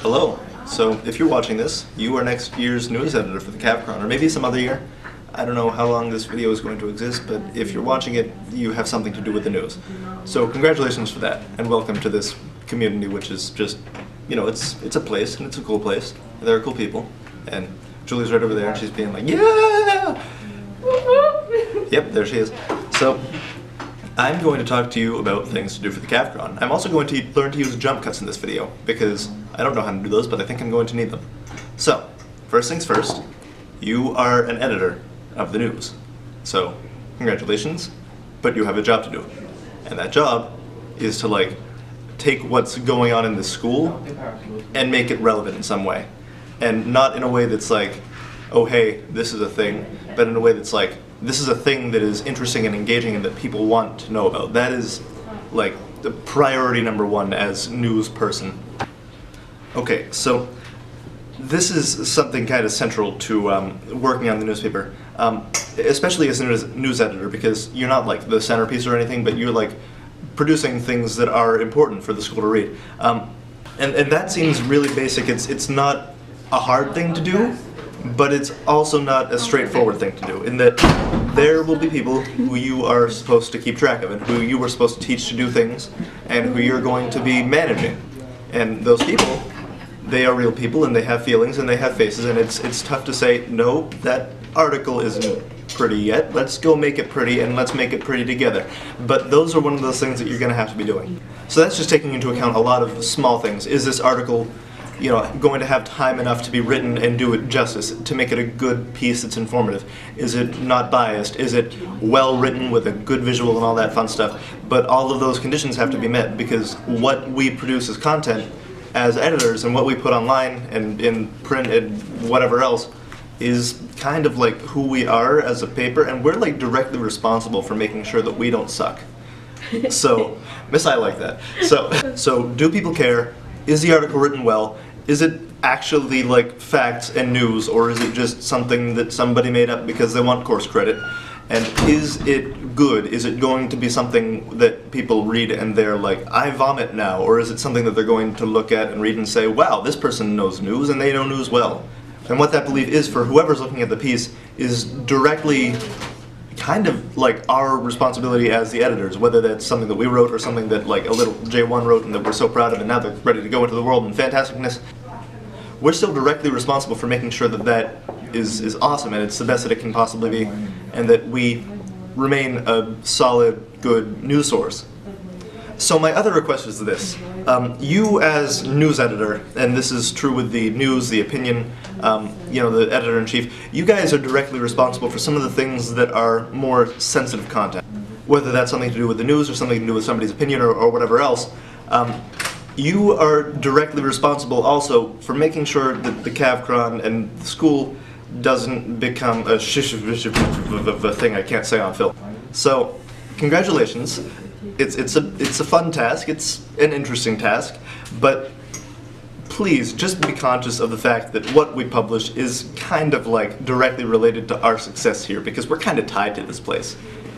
Hello. So if you're watching this, you are next year's news editor for the Cavcron, or maybe some other year. I don't know how long this video is going to exist, but if you're watching it, you have something to do with the news. So congratulations for that, and welcome to this community, which is just, it's a place, and it's a cool place. There are cool people, and Julie's right over there, and she's being like, yeah! Yep, there she is. So, I'm going to talk to you about things to do for the Cavcron. I'm also going to learn to use jump cuts in this video, because I don't know how to do those, but I think I'm going to need them. So, first things first, you are an editor of the news. So, congratulations, but you have a job to do. And that job is to, take what's going on in the school and make it relevant in some way. And not in a way that's like, oh hey, this is a thing, but in a way that's like, this is a thing that is interesting and engaging and that people want to know about. That is, the priority number one as news person. Okay, so this is something kind of central to working on the newspaper, especially as a news editor, because you're not the centerpiece or anything, but you're producing things that are important for the school to read. And that seems really basic. It's not a hard thing to do, but it's also not a straightforward thing to do, in that there will be people who you are supposed to keep track of and who you were supposed to teach to do things and who you're going to be managing. And those people, they are real people and they have feelings and they have faces, and it's tough to say, no, that article isn't pretty yet, let's go make it pretty and let's make it pretty together. But those are one of those things that you're going to have to be doing. So that's just taking into account a lot of small things. Is this article going to have time enough to be written and do it justice, to make it a good piece that's informative? Is it not biased? Is it well written with a good visual and all that fun stuff? But all of those conditions have to be met, because what we produce as content as editors and what we put online and in print and whatever else is kind of who we are as a paper, and we're directly responsible for making sure that we don't suck. So, Miss, I like that. So do people care? Is the article written well? Is it actually facts and news, or is it just something that somebody made up because they want course credit? And is it good? Is it going to be something that people read and they're like, I vomit now? Or is it something that they're going to look at and read and say, wow, this person knows news and they know news well? And what that belief is for whoever's looking at the piece is directly kind of our responsibility as the editors, whether that's something that we wrote or something that a little J1 wrote and that we're so proud of and now they're ready to go into the world in fantasticness. We're still directly responsible for making sure that that is awesome and it's the best that it can possibly be, and that we remain a solid, good news source. So my other request is this. You as news editor, and this is true with the news, the opinion, the editor-in-chief, you guys are directly responsible for some of the things that are more sensitive content. Whether that's something to do with the news or something to do with somebody's opinion or whatever else. You are directly responsible also for making sure that the Cavcron and the school doesn't become a thing I can't say on film. So, congratulations. It's a fun task, it's an interesting task, but please just be conscious of the fact that what we publish is kind of directly related to our success here, because we're kind of tied to this place.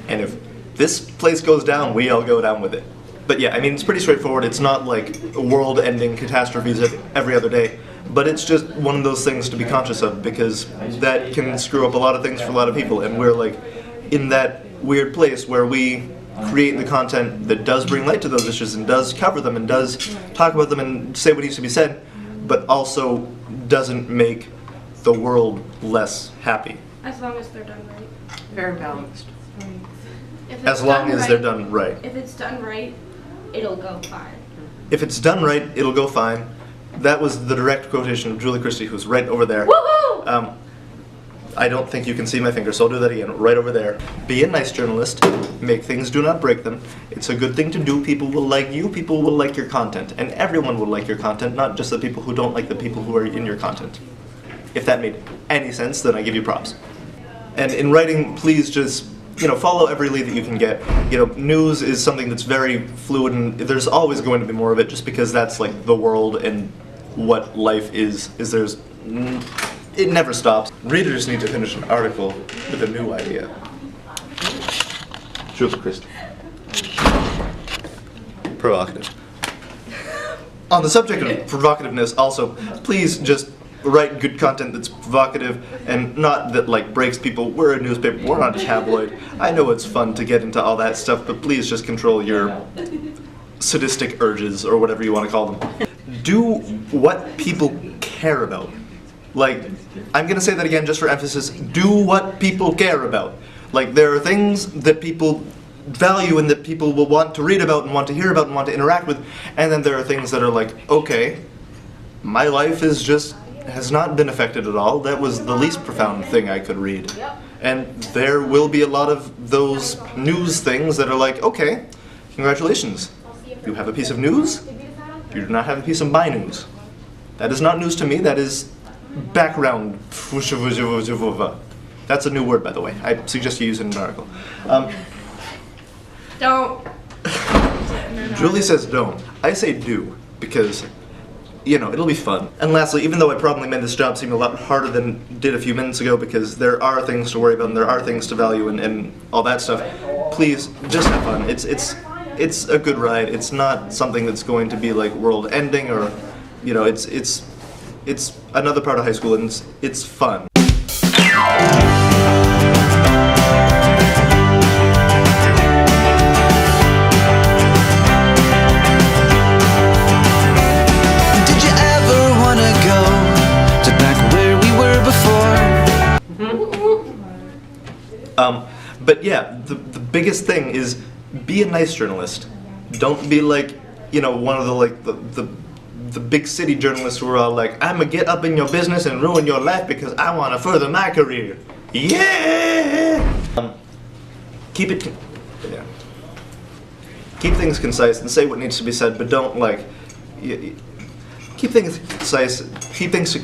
And if this place goes down, we all go down with it. But yeah, it's pretty straightforward. It's not world-ending catastrophes every other day, but it's just one of those things to be conscious of, because that can screw up a lot of things for a lot of people, and we're in that weird place where we create the content that does bring light to those issues and does cover them and does talk about them and say what needs to be said, but also doesn't make the world less happy. As long as they're done right. Very balanced. As long as they're done right. If it's done right, it'll go fine. If it's done right, it'll go fine. That was the direct quotation of Julie Christie, who's right over there. Woohoo! I don't think you can see my finger, so I'll do that again, right over there. Be a nice journalist. Make things, do not break them. It's a good thing to do. People will like you. People will like your content. And everyone will like your content, not just the people who don't like the people who are in your content. If that made any sense, then I give you props. And in writing, please just follow every lead that you can get. News is something that's very fluid, and there's always going to be more of it, just because that's the world and what life is. It never stops. Readers need to finish an article with a new idea. Julie Christie. Provocative. On the subject of provocativeness, also, please just write good content that's provocative and not that like breaks people. We're a newspaper, we're not a tabloid. I know it's fun to get into all that stuff, but please just control your sadistic urges or whatever you want to call them. Do what people care about. Like, I'm gonna say that again just for emphasis. Do what people care about. Like, there are things that people value and that people will want to read about and want to hear about and want to interact with, and then there are things that are like, okay, my life has not been affected at all. That was the least profound thing I could read. And there will be a lot of those news things that are like, okay, congratulations. You have a piece of news. You do not have a piece of my news. That is not news to me. That is background. That's a new word, by the way. I suggest you use it in an article. Don't. Julie says don't. I say do, because, you know, it'll be fun. And lastly, even though I probably made this job seem a lot harder than it did a few minutes ago, because there are things to worry about and there are things to value and all that stuff, please, just have fun. It's a good ride. It's not something that's going to be like world ending or, you know, it's another part of high school and it's fun. But yeah, the biggest thing is be a nice journalist. Don't be like, you know, one of the big city journalists who are all like, I'm gonna get up in your business and ruin your life because I want to further my career. Yeah! Keep things concise and say what needs to be said, but don't like, keep things concise, keep things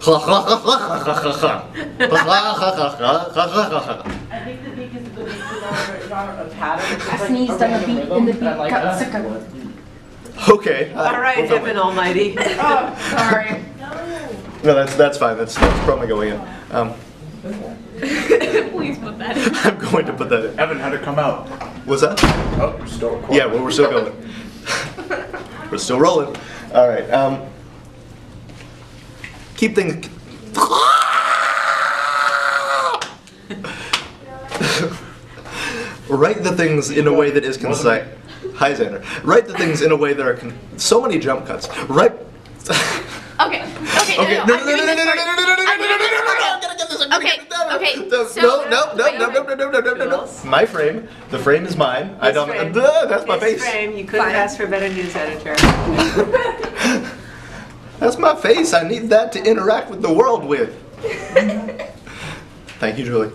I think the beak is the beak not a pattern. I sneezed on the beat and the beat got sick of it. Okay. All right, Heaven Almighty. Oh, sorry. No, that's fine. That's probably going in. Please put that in. I'm going to put that in. Evan, how'd it come out? What's that? Oh, you're still recording. Yeah, well, we're still going. We're still rolling. All right. Keep things. Write the things in a way that is concise. Hi, Xander. Write the things in a way that are so many jump cuts. Write. Okay. Okay. No. I'm giving this part. I'm giving this part. Okay. No. My frame. The frame is mine. I don't. frame. That's my This face. frame, you couldn't ask for a better news editor. That's my face. I need that to interact with the world with. Thank you, Julie.